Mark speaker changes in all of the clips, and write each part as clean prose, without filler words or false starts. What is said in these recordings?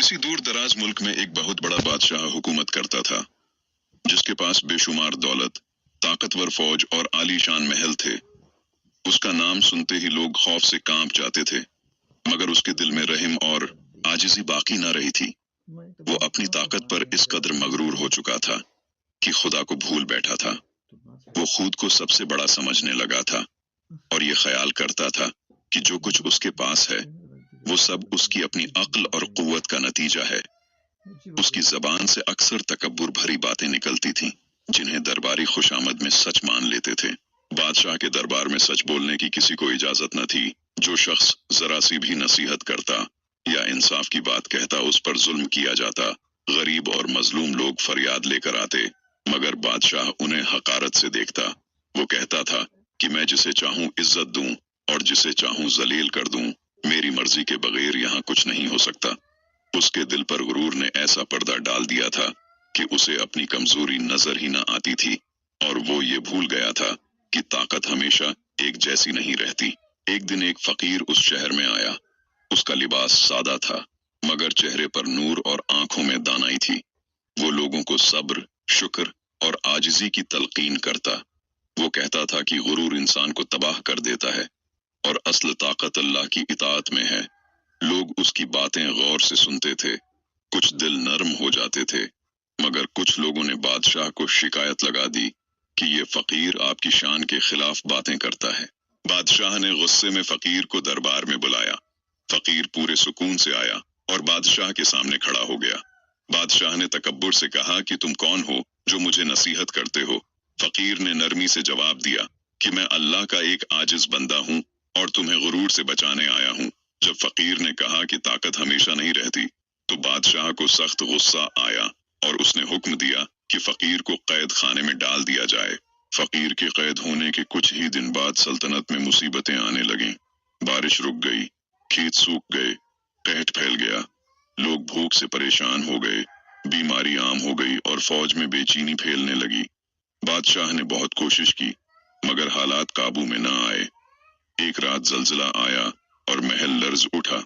Speaker 1: किसी दूर दराज मुल्क में एक बहुत बड़ा बादशाह हुकूमत करता था, जिसके पास बेशुमार दौलत, ताकतवर फौज और आलीशान महल थे। उसका नाम सुनते ही लोग खौफ से कांप जाते थे, मगर उसके दिल में रहम और आजिज़ी बाकी ना रही थी। वो अपनी ताकत पर इस कदर मगरूर हो चुका था कि खुदा को भूल बैठा था। वो खुद को सबसे बड़ा समझने लगा था और ये ख्याल करता था कि जो कुछ उसके पास है वो सब उसकी अपनी अक्ल और कुव्वत का नतीजा है। उसकी जबान से अक्सर तकब्बुर भरी बातें निकलती थीं, जिन्हें दरबारी खुशामद में सच मान लेते थे। बादशाह के दरबार में सच बोलने की किसी को इजाजत न थी। जो शख्स जरा सी भी नसीहत करता या इंसाफ की बात कहता, उस पर जुल्म किया जाता। गरीब और मजलूम लोग फरियाद लेकर आते, मगर बादशाह उन्हें हकारत से देखता। वो कहता था कि मैं जिसे चाहूं इज्जत दूं और जिसे चाहूं जलील कर दूं, मेरी मर्जी के बगैर यहाँ कुछ नहीं हो सकता। उसके दिल पर गुरूर ने ऐसा पर्दा डाल दिया था कि उसे अपनी कमजोरी नजर ही न आती थी, और वो ये भूल गया था कि ताकत हमेशा एक जैसी नहीं रहती। एक दिन एक फकीर उस शहर में आया। उसका लिबास सादा था, मगर चेहरे पर नूर और आंखों में दानाई थी। वो लोगों को सब्र, शुक्र और आजिज़ी की तलकीन करता। वो कहता था कि गुरूर इंसान को तबाह कर देता है और असल ताकत अल्लाह की इताअत में है। लोग उसकी बातें गौर से सुनते थे। कुछ दिल नर्म हो जाते थे, मगर कुछ लोगों ने बादशाह को शिकायत लगा दी कि ये फकीर आपकी शान के खिलाफ बातें करता है। बादशाह ने गुस्से में फकीर को दरबार में बुलाया। फकीर पूरे सुकून से आया और बादशाह के सामने खड़ा हो गया। बादशाह ने तकब्बुर से कहा कि तुम कौन हो जो मुझे नसीहत करते हो? फकीर ने नरमी से जवाब दिया कि मैं अल्लाह का एक आजिज बंदा हूँ और तुम्हें गुरूर से बचाने आया हूँ। जब फकीर ने कहा कि ताकत हमेशा नहीं रहती, तो बादशाह को सख्त गुस्सा आया और उसने हुक्म दिया कि फकीर को कैद खाने में डाल दिया जाए। फकीर के कैद होने के कुछ ही दिन बाद सल्तनत में मुसीबतें आने लगीं। बारिश रुक गई, खेत सूख गए, कहत फैल गया, लोग भूख से परेशान हो गए, बीमारी आम हो गई और फौज में बेचैनी फैलने लगी। बादशाह ने बहुत कोशिश की, मगर हालात काबू में न आए। एक रात जल्जला आया और महल लर्ज उठा।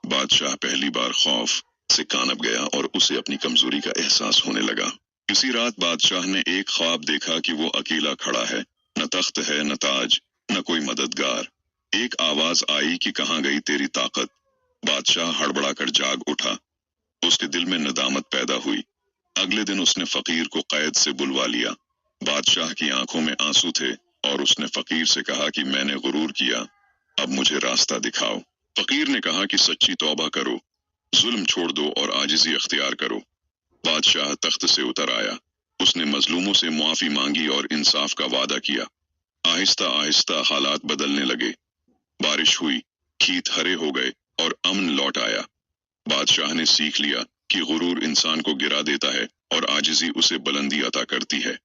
Speaker 1: बादशाह पहली बार खौफ से कांप गया और उसे अपनी कमजोरी का एहसास होने लगा। इसी रात बादशाह ने एक ख्वाब देखा कि वो अकेला खड़ा है, न तख्त है, न ताज, न कोई मददगार। एक आवाज आई कि कहाँ गई तेरी ताकत? बादशाह हड़बड़ा कर जाग उठा। उसके दिल में नदामत पैदा हुई। अगले दिन उसने फकीर को कैद से बुलवा लिया। बादशाह की आंखों में आंसू थे और उसने फकीर से कहा कि मैंने गुरूर किया, अब मुझे रास्ता दिखाओ। फकीर ने कहा कि सच्ची तौबा करो, जुल्म छोड़ दो और आजिज़ी अख्तियार करो। बादशाह तख्त से उतर आया। उसने मजलूमों से मुआफी मांगी और इंसाफ का वादा किया। आहिस्ता आहिस्ता हालात बदलने लगे। बारिश हुई, खेत हरे हो गए और अमन लौट आया। बादशाह ने सीख लिया कि गुरूर इंसान को गिरा देता है और आजिज़ी उसे बुलंदी अता करती है।